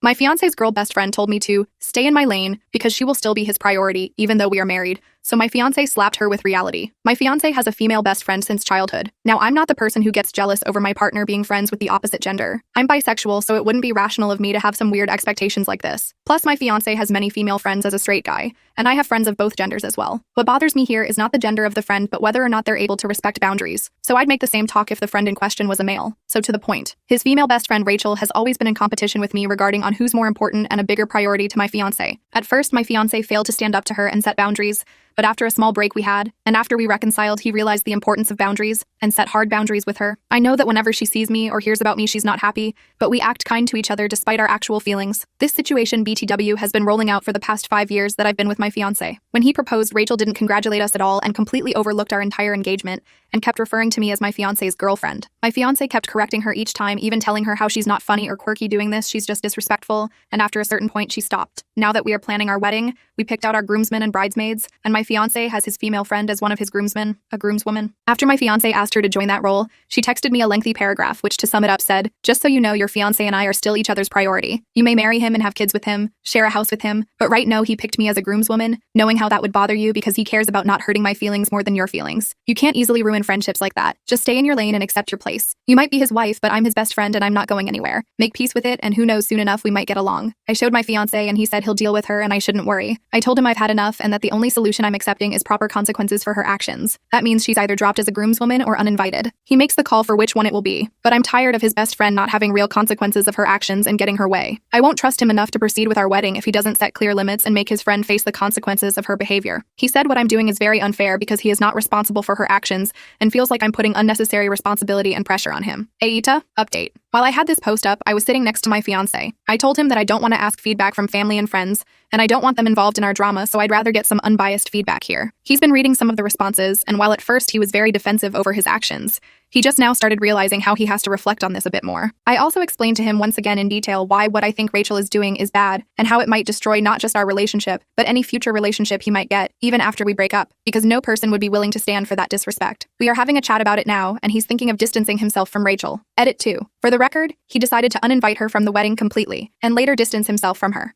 My fiance's girl best friend told me to stay in my lane because she will still be his priority even though we are married. So my fiance slapped her with reality. My fiance has a female best friend since childhood. Now, I'm not the person who gets jealous over my partner being friends with the opposite gender. I'm bisexual, so it wouldn't be rational of me to have some weird expectations like this. Plus, my fiance has many female friends as a straight guy, and I have friends of both genders as well. What bothers me here is not the gender of the friend, but whether or not they're able to respect boundaries. So I'd make the same talk if the friend in question was a male. So to the point. His female best friend Rachel has always been in competition with me regarding on who's more important and a bigger priority to my fiance. At first, my fiance failed to stand up to her and set boundaries, but after a small break we had, and after we reconciled, he realized the importance of boundaries and set hard boundaries with her. I know that whenever she sees me or hears about me, she's not happy, but we act kind to each other despite our actual feelings. This situation BTW has been rolling out for the past 5 years that I've been with my fiance. When he proposed, Rachel didn't congratulate us at all and completely overlooked our entire engagement and kept referring to me as my fiance's girlfriend. My fiance kept correcting her each time, even telling her how she's not funny or quirky doing this, she's just disrespectful, and after a certain point she stopped. Now that we are planning our wedding, we picked out our groomsmen and bridesmaids, and my fiance has his female friend as one of his groomsmen, a groomswoman. After my fiance asked her to join that role, she texted me a lengthy paragraph which, to sum it up, said, "Just so you know, your fiance and I are still each other's priority. You may marry him and have kids with him, share a house with him, but right now he picked me as a groomswoman, knowing how that would bother you because he cares about not hurting my feelings more than your feelings. You can't easily ruin friendships like that. Just stay in your lane and accept your place. You might be his wife, but I'm his best friend and I'm not going anywhere. Make peace with it, and who knows, soon enough we might get along." I showed my fiance and he said he'll deal with her and I shouldn't worry. I told him I've had enough and that the only solution I'm accepting is proper consequences for her actions. That means she's either dropped as a groomswoman or uninvited. He makes the call for which one it will be, but I'm tired of his best friend not having real consequences of her actions and getting her way. I won't trust him enough to proceed with our wedding if he doesn't set clear limits and make his friend face the consequences of her behavior. He said what I'm doing is very unfair because he is not responsible for her actions and feels like I'm putting unnecessary responsibility and pressure on him. Aita, update. While I had this post up, I was sitting next to my fiance. I told him that I don't want to ask feedback from family and friends, and I don't want them involved in our drama, so I'd rather get some unbiased feedback here. He's been reading some of the responses, and while at first he was very defensive over his actions, he just now started realizing how he has to reflect on this a bit more. I also explained to him once again in detail why what I think Rachel is doing is bad, and how it might destroy not just our relationship, but any future relationship he might get, even after we break up, because no person would be willing to stand for that disrespect. We are having a chat about it now, and he's thinking of distancing himself from Rachel. Edit 2. For the record, he decided to uninvite her from the wedding completely, and later distance himself from her.